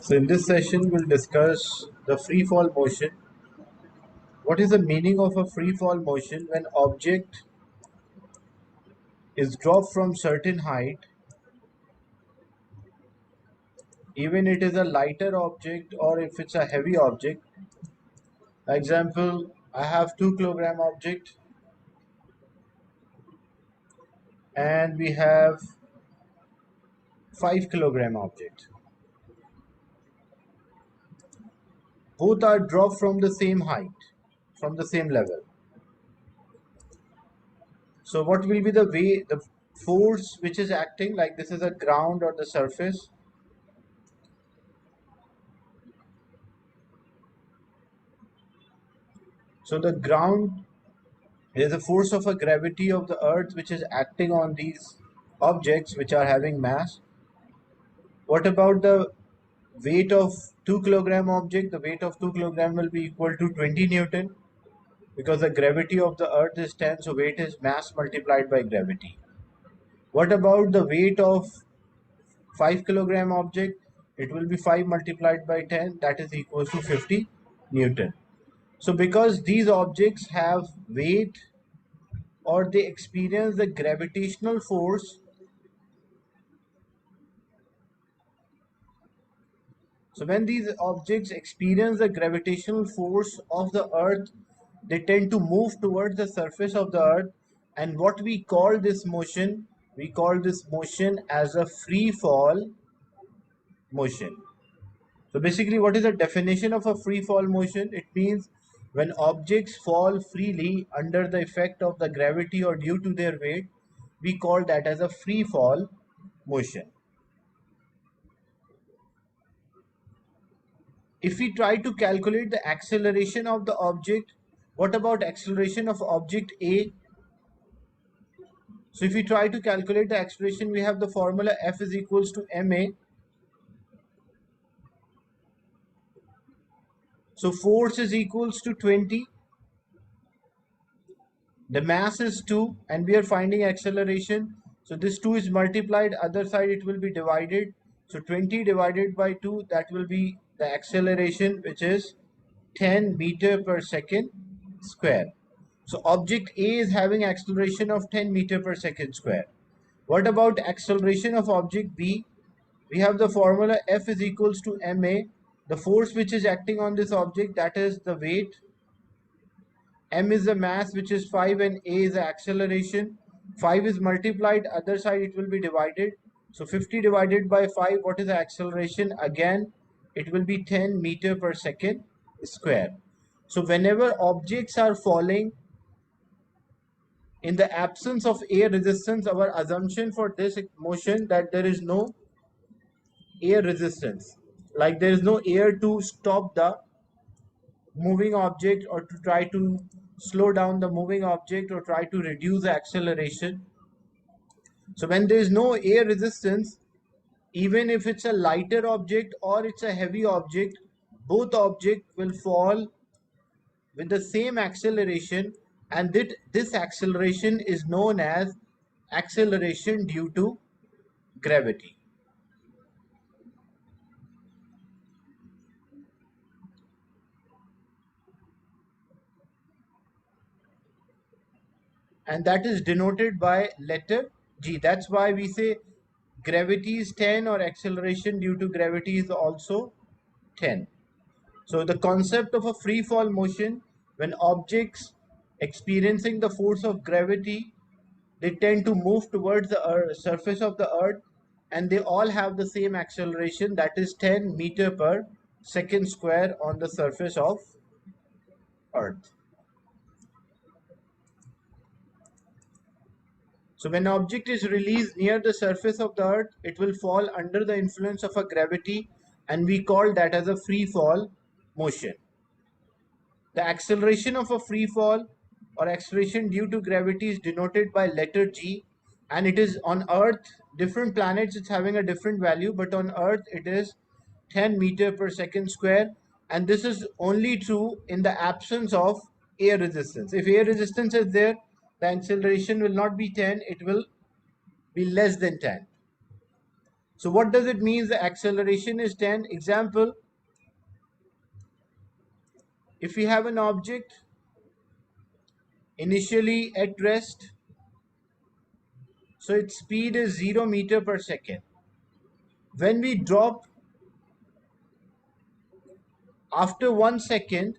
So in this session, we'll discuss the free fall motion. What is the meaning of a free fall motion when object is dropped from certain height, even it is a lighter object or if it's a heavy object. Example, I have 2 kilogram object and we have 5 kilogram object. Both are dropped from the same height, from the same level. So what will be the force which is acting, like this is a ground or the surface. So the ground is the force of a gravity of the earth which is acting on these objects which are having mass. What about the weight of 2 kilogram object? The weight of 2 kilogram will be equal to 20 Newton because the gravity of the earth is 10, so weight is mass multiplied by gravity. What about the weight of 5 kilogram object? It will be 5 multiplied by 10, that is equal to 50 Newton. So because these objects have weight or they experience the gravitational force, so when these objects experience the gravitational force of the earth, they tend to move towards the surface of the earth. And what we call this motion, we call this motion as a free fall motion. So basically, what is the definition of a free fall motion? It means when objects fall freely under the effect of the gravity or due to their weight, we call that as a free fall motion. If we try to calculate the acceleration of the object, what about acceleration of object A? So if we try to calculate the acceleration, we have the formula F is equals to ma. So force is equals to 20. The mass is 2 and we are finding acceleration. So this 2 is multiplied, other side it will be divided. So 20 divided by 2, that will be the acceleration, which is 10 meter per second square. So object A is having acceleration of 10 meter per second square. What about acceleration of object B? We have the formula F is equals to ma. The force which is acting on this object, that is the weight. M is the mass, which is 5, and A is the acceleration. 5 is multiplied, other side it will be divided. So 50 divided by 5, what is the acceleration? Again, it will be 10 meter per second square. So whenever objects are falling in the absence of air resistance, our assumption for this motion that there is no air resistance, like there is no air to stop the moving object or to try to slow down the moving object or try to reduce the acceleration. So when there is no air resistance, even if it's a lighter object or it's a heavy object, both objects will fall with the same acceleration, and this acceleration is known as acceleration due to gravity. And that is denoted by letter G. That's why we say gravity is 10 or acceleration due to gravity is also 10. So the concept of a free fall motion, when objects experiencing the force of gravity, they tend to move towards the surface of the earth, and they all have the same acceleration, that is 10 meter per second square on the surface of earth. So when an object is released near the surface of the earth, it will fall under the influence of a gravity, and we call that as a free fall motion. The acceleration of a free fall or acceleration due to gravity is denoted by letter G, and it is on earth, different planets it's having a different value, but on earth it is 10 meter per second square, and this is only true in the absence of air resistance. If air resistance is there, the acceleration will not be 10, it will be less than 10. So what does it mean the acceleration is 10? Example, if we have an object initially at rest, so its speed is 0 meter per second. When we drop after 1 second,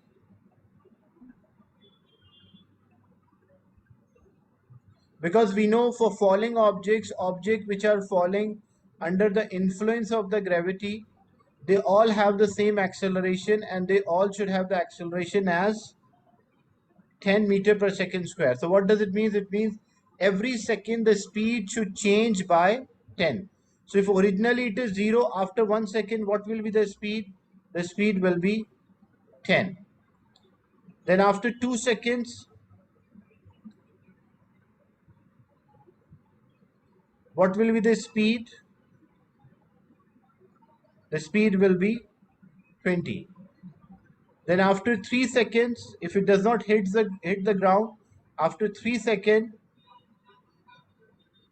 because we know for falling objects, objects which are falling under the influence of the gravity, they all have the same acceleration and they all should have the acceleration as 10 meter per second square. So what does it mean? It means every second the speed should change by 10. So if originally it is 0, after 1 second, what will be the speed? The speed will be 10. Then after 2 seconds, what will be the speed? The speed will be 20. Then after 3 seconds, if it does not hit the ground, after 3 seconds,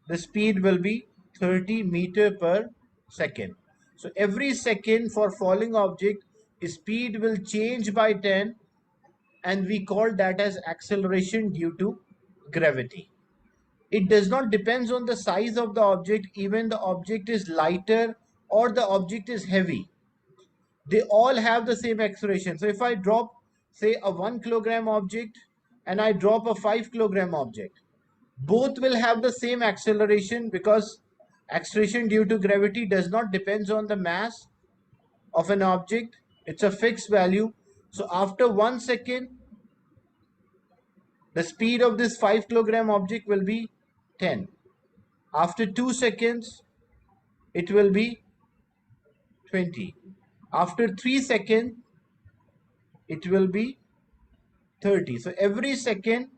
the speed will be 30 meter per second. So every second for falling object, speed will change by 10, and we call that as acceleration due to gravity. It does not depend on the size of the object, even the object is lighter or the object is heavy. They all have the same acceleration. So if I drop, say, a 1 kilogram object and I drop a 5 kilogram object, both will have the same acceleration, because acceleration due to gravity does not depend on the mass of an object. It's a fixed value. So after 1 second, the speed of this 5 kilogram object will be 10. After 2 seconds, it will be 20. After 3 seconds, it will be 30. So every second,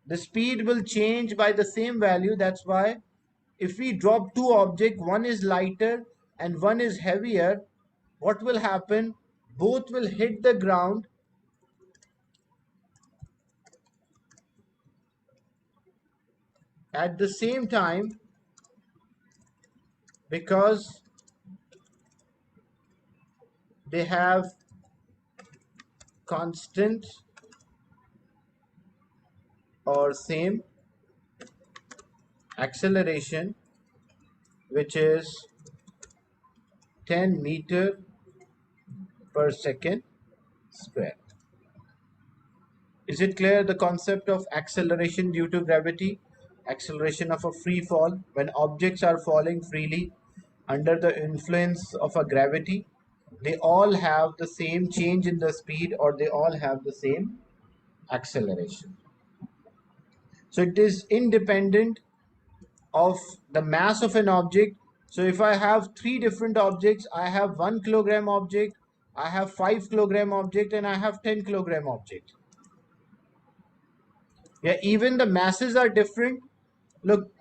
the speed will change by the same value. That's why if we drop two objects, one is lighter and one is heavier, what will happen? Both will hit the ground at the same time, because they have constant or same acceleration, which is 10 meter per second square. Is it clear the concept of acceleration due to gravity? Acceleration of a free fall, when objects are falling freely under the influence of a gravity, they all have the same change in the speed, or they all have the same acceleration. So it is independent of the mass of an object. So if I have three different objects, I have 1 kilogram object, I have 5 kilogram object, and I have 10 kilogram object. Yeah, even the masses are different. Look,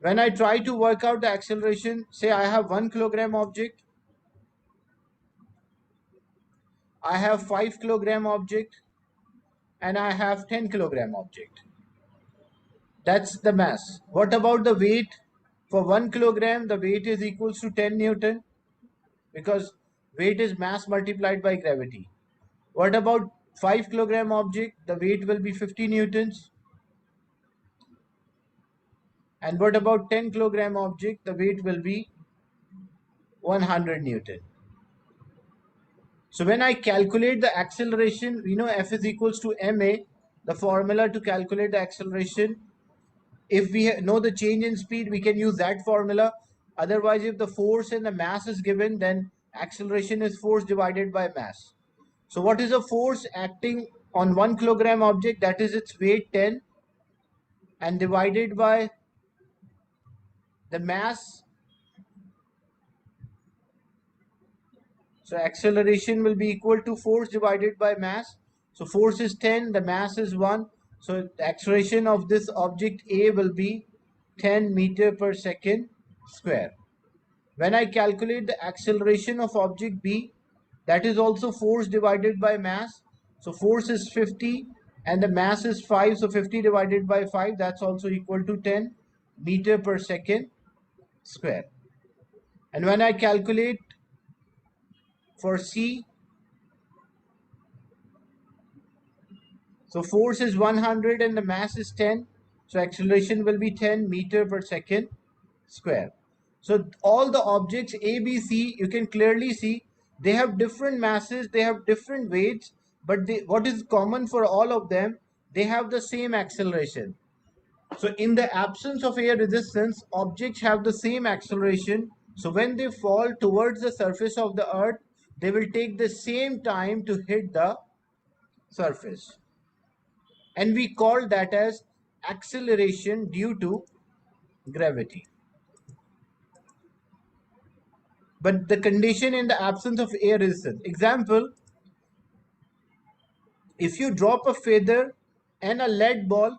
when I try to work out the acceleration, say I have 1 kilogram object, I have 5 kilogram object, and I have 10 kilogram object. That's the mass. What about the weight? For 1 kilogram, the weight is equals to 10 Newton, because weight is mass multiplied by gravity. What about 5 kilogram object? The weight will be 50 Newtons. And what about 10 kilogram object? The weight will be 100 Newton. So when I calculate the acceleration, we know F is equals to ma, the formula to calculate the acceleration. If we know the change in speed, we can use that formula. Otherwise, if the force and the mass is given, then acceleration is force divided by mass. So what is a force acting on 1 kilogram object? That is its weight 10, and divided by the mass. So acceleration will be equal to force divided by mass. So force is 10, the mass is 1. So the acceleration of this object A will be 10 meter per second square. When I calculate the acceleration of object B, that is also force divided by mass. So force is 50 and the mass is 5. So 50 divided by 5, that's also equal to 10 meter per second square. And when I calculate for C, so force is 100 and the mass is 10. So acceleration will be 10 meter per second square. So all the objects A, B, C, you can clearly see they have different masses, they have different weights, but what is common for all of them, they have the same acceleration. So in the absence of air resistance, objects have the same acceleration. So when they fall towards the surface of the earth, they will take the same time to hit the surface. And we call that as acceleration due to gravity. But the condition in the absence of air resistance. Example, if you drop a feather and a lead ball,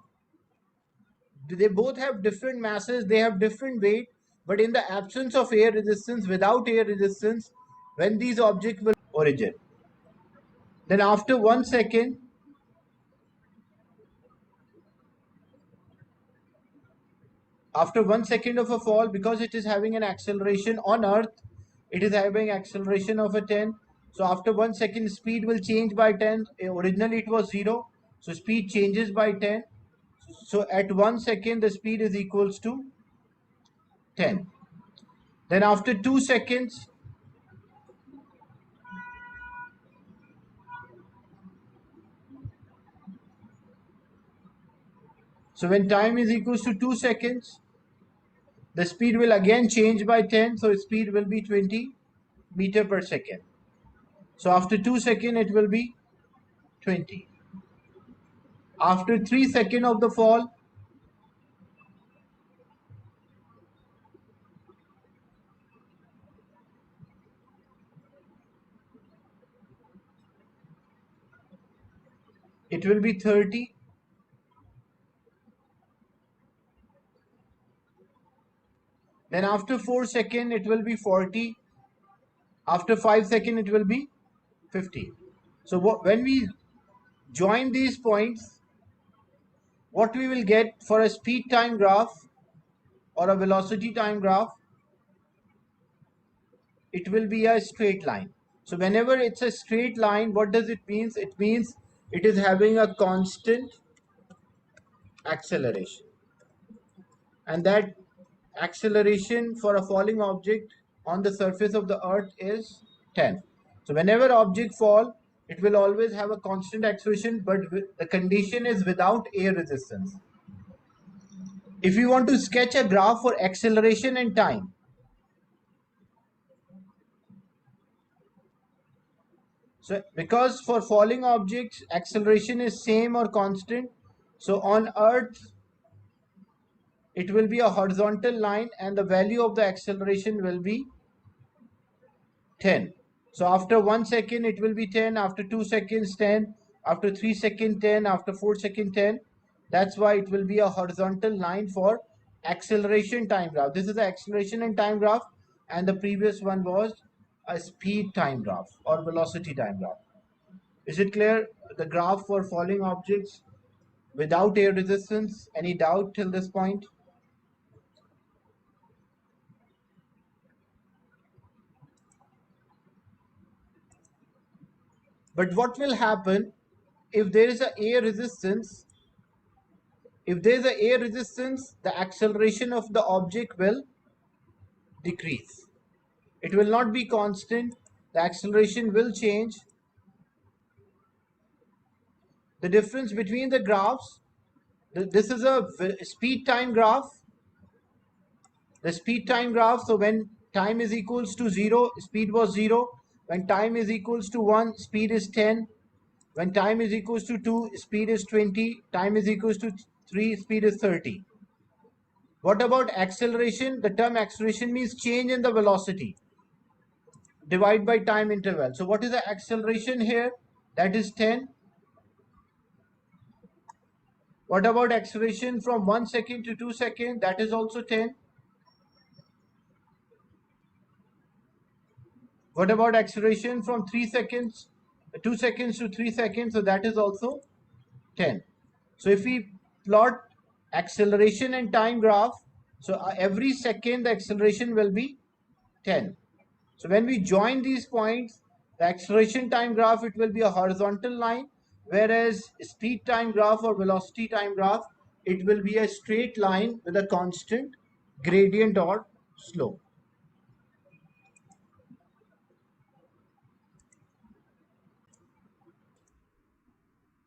they both have different masses, they have different weight, but in the absence of air resistance, without air resistance, when these objects will origin, then after 1 second of a fall, because it is having an acceleration on earth, it is having acceleration of a 10. So after 1 second, speed will change by 10. Originally it was 0, so speed changes by 10. So at 1 second the speed is equals to 10. Then after 2 seconds, so when time is equals to 2 seconds, the speed will again change by 10, so speed will be 20 meter per second. So after 2 seconds it will be 20. After 3 seconds of the fall, it will be 30. Then after 4 seconds it will be 40. After 5 seconds it will be 50. So when we join these points, what we will get for a speed time graph or a velocity time graph, it will be a straight line. So whenever it's a straight line, what does it mean? It means it is having a constant acceleration. And that acceleration for a falling object on the surface of the earth is 10. So whenever object fall, it will always have a constant acceleration, but the condition is without air resistance. If you want to sketch a graph for acceleration and time, so because for falling objects acceleration is same or constant, so on earth it will be a horizontal line and the value of the acceleration will be 10. So after 1 second it will be 10, after 2 seconds 10, after 3 seconds 10, after 4 seconds 10. That's why it will be a horizontal line for acceleration time graph. This is the acceleration and time graph, and the previous one was a speed time graph or velocity time graph. Is it clear? The graph for falling objects without air resistance. Any doubt till this point? But what will happen if there is a air resistance? If there is a air resistance, the acceleration of the object will decrease. It will not be constant. The acceleration will change. The difference between the graphs, this is a speed time graph. The speed time graph, so when time is equals to 0, speed was 0. When time is equals to 1, speed is 10. When time is equals to 2, speed is 20. Time is equals to 3, speed is 30. What about acceleration? The term acceleration means change in the velocity. Divide by time interval. So what is the acceleration here? That is 10. What about acceleration from 1 second to 2 seconds? That is also 10. What about acceleration from 3 seconds, 2 seconds to 3 seconds? So that is also 10. So if we plot acceleration and time graph, so every second the acceleration will be 10. So when we join these points, the acceleration time graph, it will be a horizontal line, whereas speed time graph or velocity time graph, it will be a straight line with a constant gradient or slope.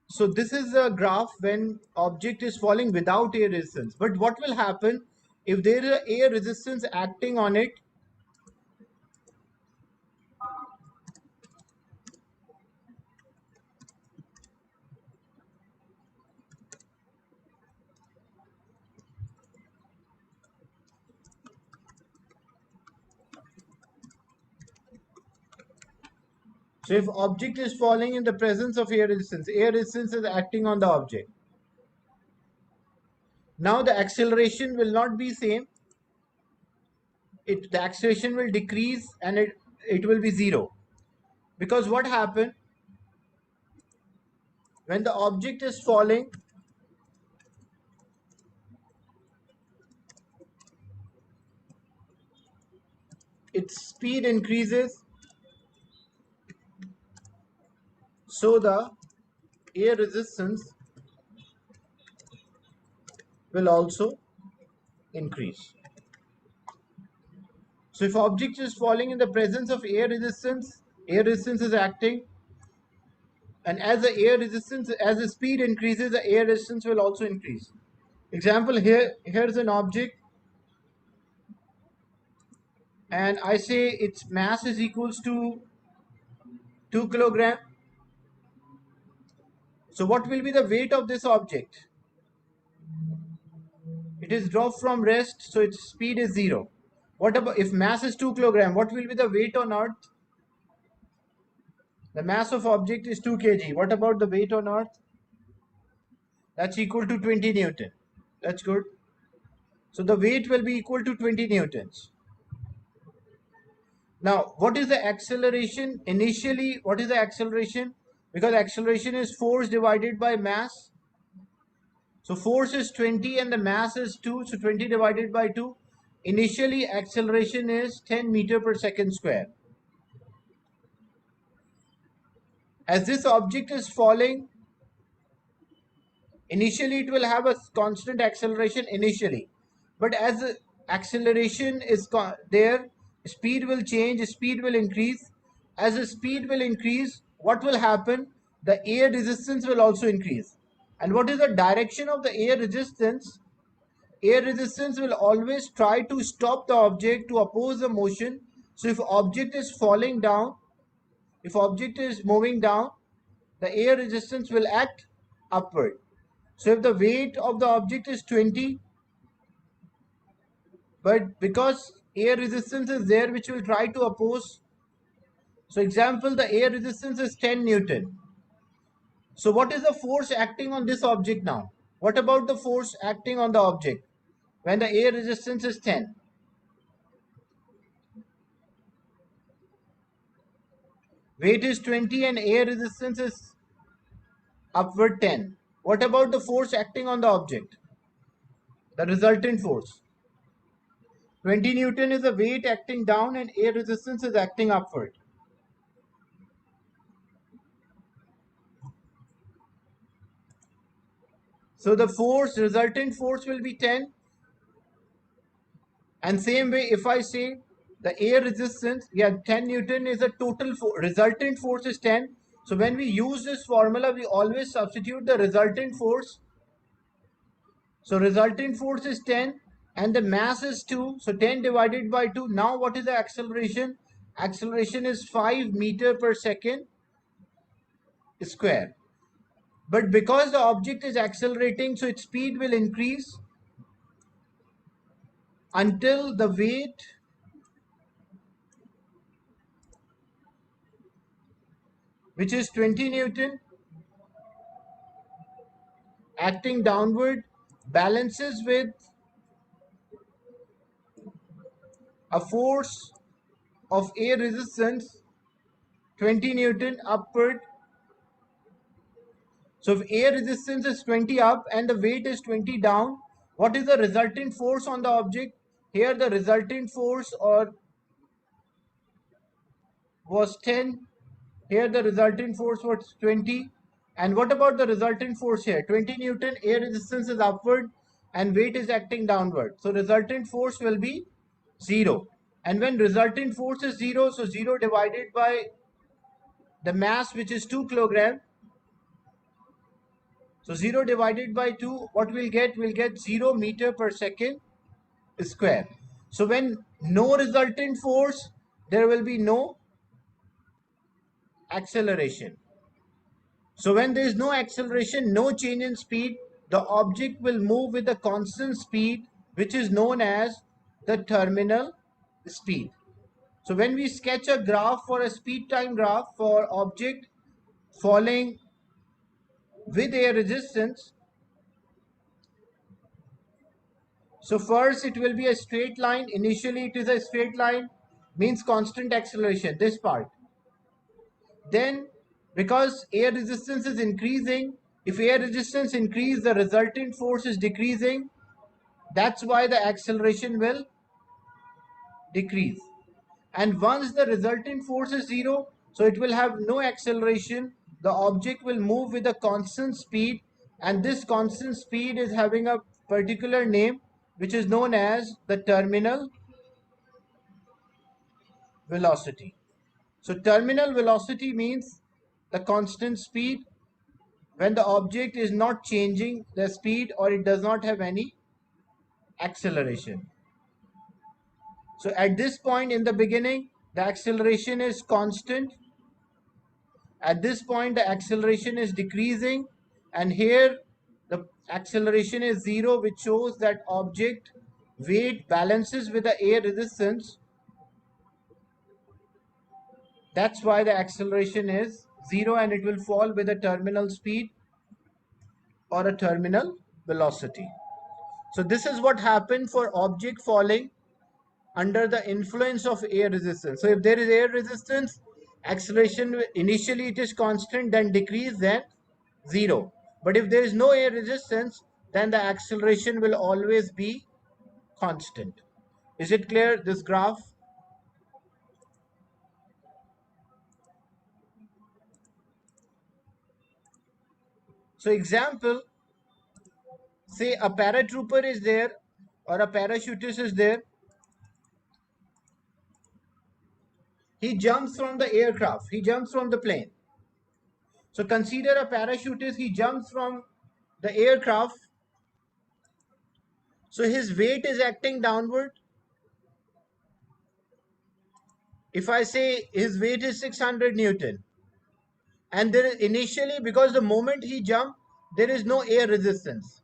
So this is a graph when object is falling without air resistance. But what will happen if there is air resistance acting on it? So if object is falling in the presence of air resistance is acting on the object. Now the acceleration will not be same. The acceleration will decrease and it will be zero. Because what happened when the object is falling, its speed increases, so the air resistance will also increase. So if object is falling in the presence of air resistance is acting, and as the speed increases, the air resistance will also increase. Example, here's an object, and I say its mass is equals to 2 kilogram. So what will be the weight of this object? It is dropped from rest, so its speed is 0. What about if mass is 2 kilogram? What will be the weight on Earth? The mass of object is 2 kg. What about the weight on Earth? That's equal to 20 Newton. That's good. So the weight will be equal to 20 newtons. Now, what is the acceleration? Initially, what is the acceleration? Because acceleration is force divided by mass. So force is 20 and the mass is 2. So 20 divided by 2. Initially, acceleration is 10 meter per second square. As this object is falling, initially it will have a constant acceleration initially. But as the acceleration is there, speed will change, speed will increase. As the speed will increase, what will happen? The air resistance will also increase. And what is the direction of the air resistance? Air resistance will always try to stop the object to oppose the motion. So if object is falling down, if object is moving down, the air resistance will act upward. So if the weight of the object is 20, but because air resistance is there which will try to oppose, so example, the air resistance is 10 Newton. So what is the force acting on this object now? What about the force acting on the object when the air resistance is 10? Weight is 20 and air resistance is upward 10. What about the force acting on the object? The resultant force. 20 Newton is the weight acting down and air resistance is acting upward. So the resultant force will be 10. And same way, if I say the air resistance, yeah, 10 Newton is a total resultant force is 10. So when we use this formula, we always substitute the resultant force. So resultant force is 10 and the mass is 2. So 10 divided by 2. Now what is the acceleration? Acceleration is 5 meter per second square. But because the object is accelerating, so its speed will increase until the weight which is 20 Newton acting downward balances with a force of air resistance 20 Newton upward. So if air resistance is 20 up and the weight is 20 down, what is the resultant force on the object? Here the resultant force or was 10. Here the resultant force was 20. And what about the resultant force here? 20 Newton, air resistance is upward and weight is acting downward. So resultant force will be 0. And when resultant force is 0, so 0 divided by the mass, which is 2 kilogram. So 0 divided by 2, what we'll get? We'll get 0 meter per second square. So when no resultant force, there will be no acceleration. So when there is no acceleration, no change in speed, the object will move with a constant speed, which is known as the terminal speed. So when we sketch a graph for a speed time graph for object falling with air resistance, so first it will be a straight line. Initially it is a straight line, means constant acceleration, this part. Then because air resistance is increasing, if air resistance increases, the resultant force is decreasing. That's why the acceleration will decrease. And once the resultant force is 0, so it will have no acceleration. The object will move with a constant speed, and this constant speed is having a particular name, which is known as the terminal velocity. So terminal velocity means the constant speed when the object is not changing the speed or it does not have any acceleration. So at this point in the beginning, the acceleration is constant. At this point, the acceleration is decreasing. And here, the acceleration is 0, which shows that object weight balances with the air resistance. That's why the acceleration is 0 and it will fall with a terminal speed or a terminal velocity. So this is what happened for object falling under the influence of air resistance. So if there is air resistance, acceleration initially it is constant, then decrease, then 0. But if there is no air resistance, then the acceleration will always be constant. Is it clear, this graph? So example, say a paratrooper is there or a parachutist is there. He jumps from the aircraft, he jumps from the plane. So consider a parachutist, he jumps from the aircraft. So his weight is acting downward. If I say his weight is 600 Newton, and there is initially, because the moment he jumped, there is no air resistance.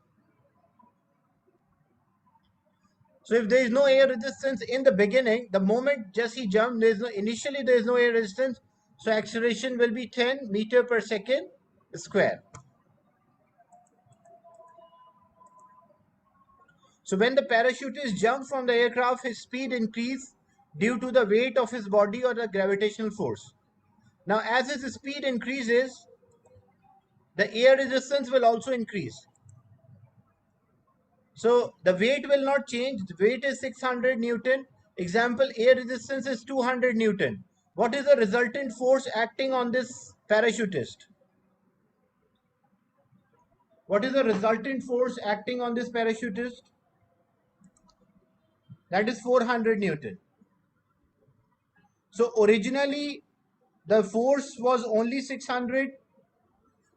So if there is no air resistance in the beginning, the moment just he jumped, initially there is no air resistance. So acceleration will be 10 meter per second square. So when the parachutist jumps from the aircraft, his speed increases due to the weight of his body or the gravitational force. Now as his speed increases, the air resistance will also increase. So the weight will not change. The weight is 600 Newton. Example, air resistance is 200 Newton. What is the resultant force acting on this parachutist? What is the resultant force acting on this parachutist? That is 400 Newton. So originally the force was only 600,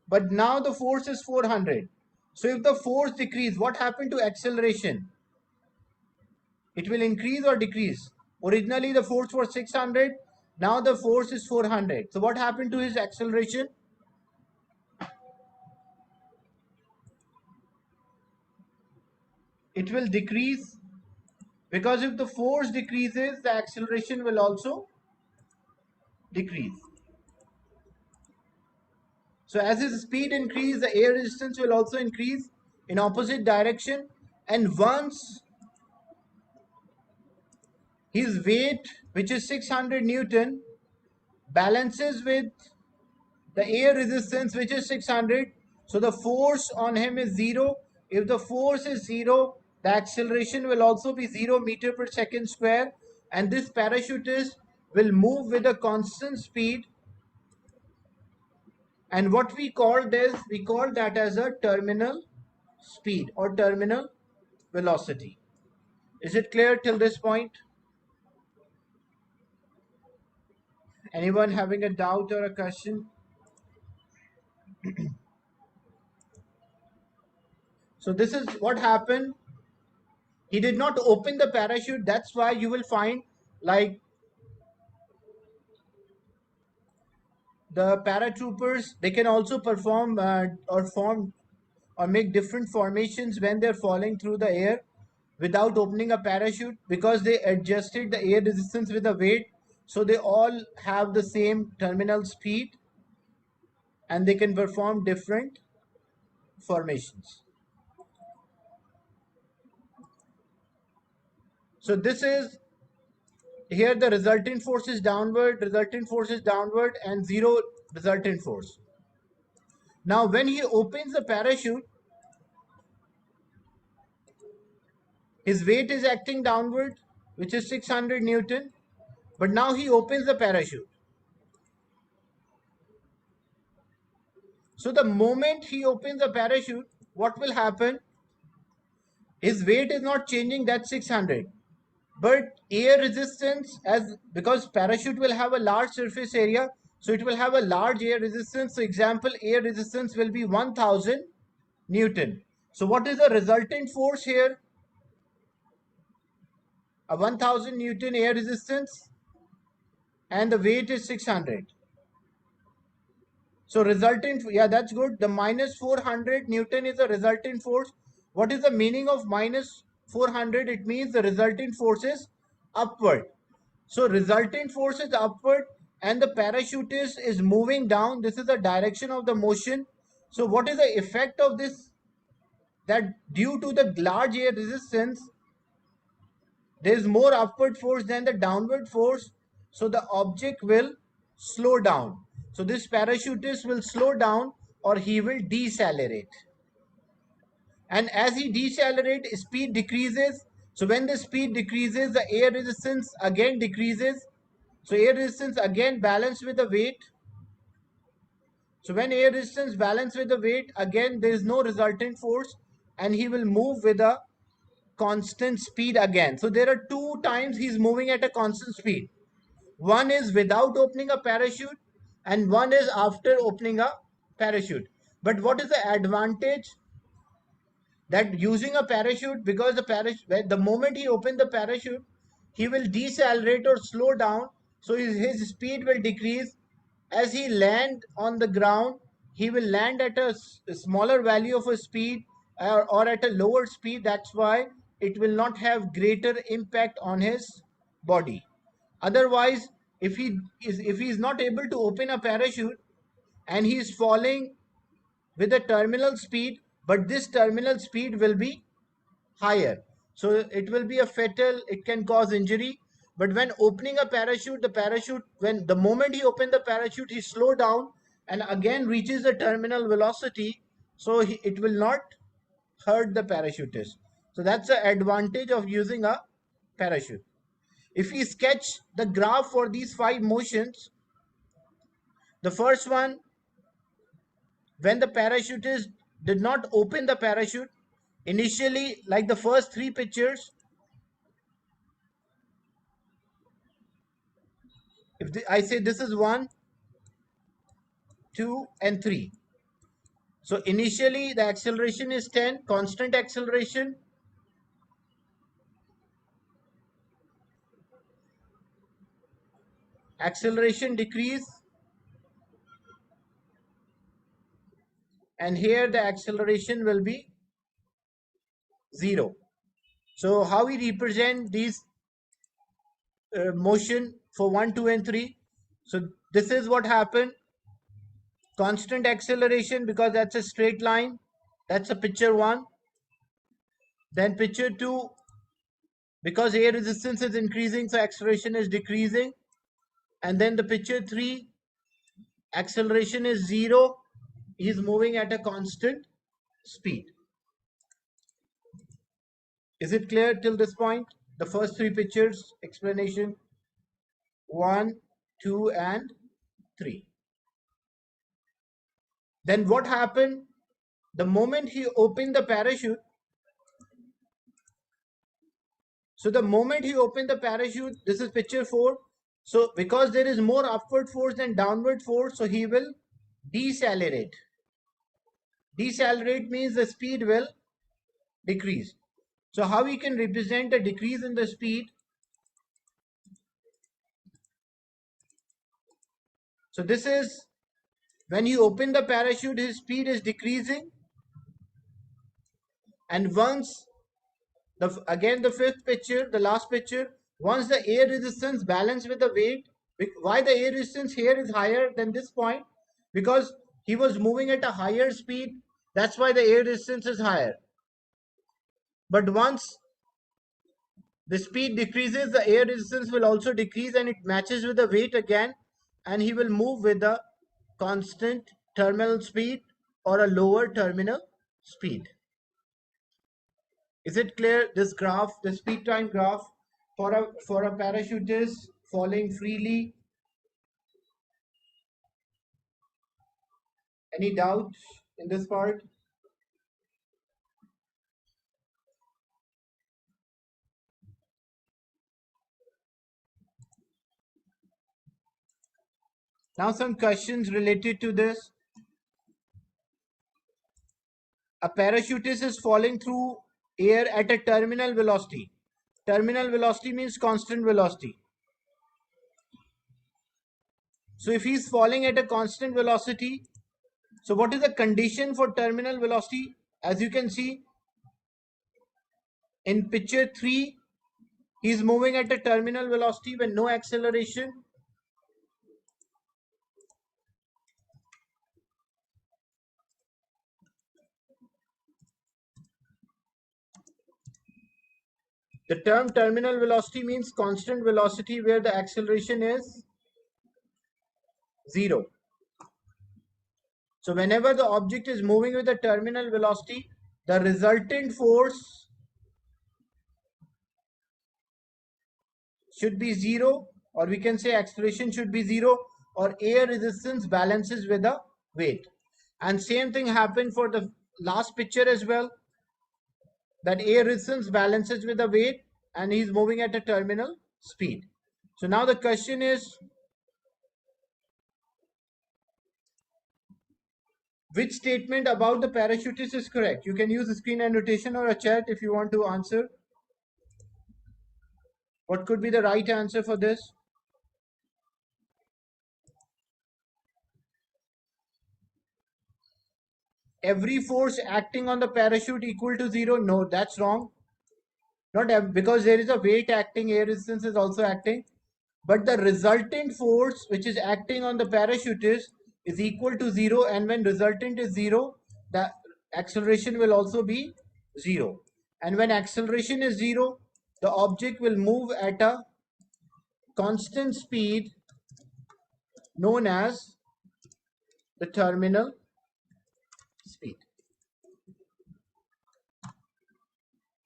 but now the force is 400. So if the force decrease, what happened to acceleration? It will increase or decrease. Originally the force was 600, now the force is 400. So what happened to his acceleration? It will decrease, because if the force decreases, the acceleration will also decrease. So as his speed increases, the air resistance will also increase in opposite direction. And once his weight, which is 600 Newton, balances with the air resistance, which is 600, so the force on him is 0. If the force is 0, the acceleration will also be 0 meter per second square, and this parachutist will move with a constant speed, and what we call that as a terminal speed or terminal velocity. Is it clear till this point? Anyone having a doubt or a question? So this is what happened. He did not open the parachute. That's why you will find like the paratroopers, they can also perform or form or make different formations when they're falling through the air without opening a parachute, because they adjusted the air resistance with the weight, so they all have the same terminal speed and they can perform different formations. So this is here, the resultant force is downward and zero resultant force. Now when he opens the parachute, his weight is acting downward, which is 600 Newton, but now he opens the parachute. So the moment he opens the parachute, what will happen? His weight is not changing, that's 600. But air resistance, as because parachute will have a large surface area, so it will have a large air resistance. So example, air resistance will be 1000 Newton. So what is the resultant force here? A 1000 Newton air resistance, and the weight is 600. So resultant, yeah, that's good. The minus 400 Newton is the resultant force. What is the meaning of minus 400? It means the resultant force is upward. So resultant force is upward and the parachutist is moving down. This is the direction of the motion. So what is the effect of this? That due to the large air resistance, there is more upward force than the downward force. So the object will slow down. So this parachutist will slow down or he will decelerate. And as he decelerates, speed decreases. So when the speed decreases, the air resistance again decreases. So air resistance again balanced with the weight. So when air resistance balanced with the weight, again there is no resultant force and he will move with a constant speed again. So there are two times he's moving at a constant speed. One is without opening a parachute and one is after opening a parachute. But what is the advantage? That using a parachute, because the moment he opened the parachute, he will decelerate or slow down, so his speed will decrease. As he land on the ground, he will land at a smaller value of a speed, or at a lower speed. That's why it will not have greater impact on his body. Otherwise, if he is not able to open a parachute and he is falling with a terminal speed, but this terminal speed will be higher, so it will be a fatal, it can cause injury. But when opening a parachute, when the moment he opened the parachute, he slowed down and again reaches the terminal velocity, so it will not hurt the parachutist. So that's the advantage of using a parachute. If we sketch the graph for these five motions, the first one, when the parachutist did not open the parachute initially, like the first three pictures, I say this is 1, 2 and 3. So initially the acceleration is 10, constant acceleration. Acceleration decrease, and here the acceleration will be 0. So how we represent these motion for 1, 2 and 3? So this is what happened. Constant acceleration, because that's a straight line. That's a picture 1. Then picture 2, because air resistance is increasing, so acceleration is decreasing. And then the picture 3, acceleration is 0. He is moving at a constant speed. Is it clear till this point? The first three pictures explanation. 1, 2, and 3. Then what happened? The moment he opened the parachute, so the moment he opened the parachute, this is picture 4. So because there is more upward force than downward force, so he will decelerate. Decelerate means the speed will decrease. So how we can represent a decrease in the speed? So this is when you open the parachute, his speed is decreasing, and once again the fifth picture, the last picture, once the air resistance balance with the weight, why the air resistance here is higher than this point? Because he was moving at a higher speed, that's why the air resistance is higher. But once the speed decreases, the air resistance will also decrease and it matches with the weight again, and he will move with a constant terminal speed or a lower terminal speed. Is it clear? This graph, the speed time graph for a parachutist falling freely. Any doubts in this part? Now some questions related to this. A parachutist is falling through air at a terminal velocity. Terminal velocity means constant velocity. So if he is falling at a constant velocity, so what is the condition for terminal velocity? As you can see in picture 3, he is moving at a terminal velocity when no acceleration. The term terminal velocity means constant velocity where the acceleration is 0. So whenever the object is moving with a terminal velocity, the resultant force should be 0, or we can say acceleration should be 0, or air resistance balances with the weight. And same thing happened for the last picture as well, that air resistance balances with the weight and he's moving at a terminal speed. So now the question is, which statement about the parachutist is correct? You can use a screen annotation or a chat if you want to answer. What could be the right answer for this? Every force acting on the parachute equal to 0? No, that's wrong. Not because there is a weight acting, air resistance is also acting. But the resultant force which is acting on the parachutist is equal to 0, and when resultant is 0, the acceleration will also be 0. And when acceleration is 0, the object will move at a constant speed known as the terminal speed.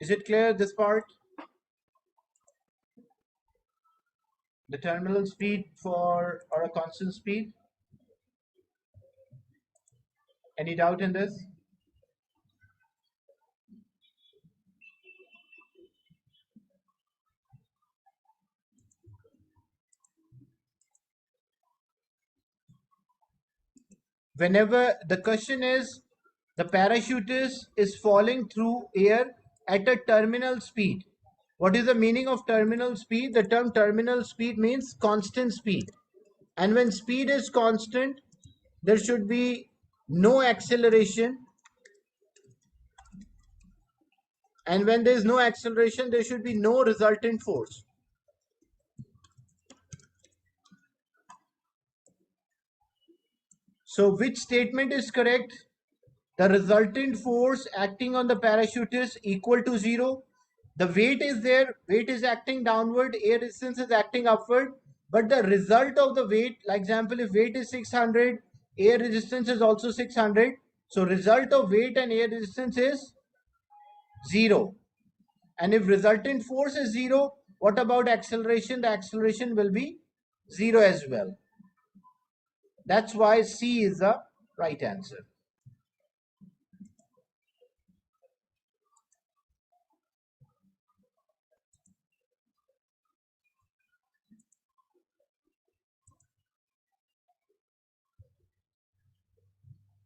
Is it clear, this part? The terminal speed for or a constant speed? Any doubt in this? Whenever the question is, the parachutist is falling through air at a terminal speed. What is the meaning of terminal speed? The term terminal speed means constant speed. And when speed is constant, there should be no acceleration. And when there is no acceleration, there should be no resultant force. So which statement is correct? The resultant force acting on the parachute is equal to 0. The weight is there, weight is acting downward, air resistance is acting upward, but the result of the weight, like example, if weight is 600, air resistance is also 600, so result of weight and air resistance is 0. And if resultant force is 0, what about acceleration? The acceleration will be 0 as well. That's why C is the right answer.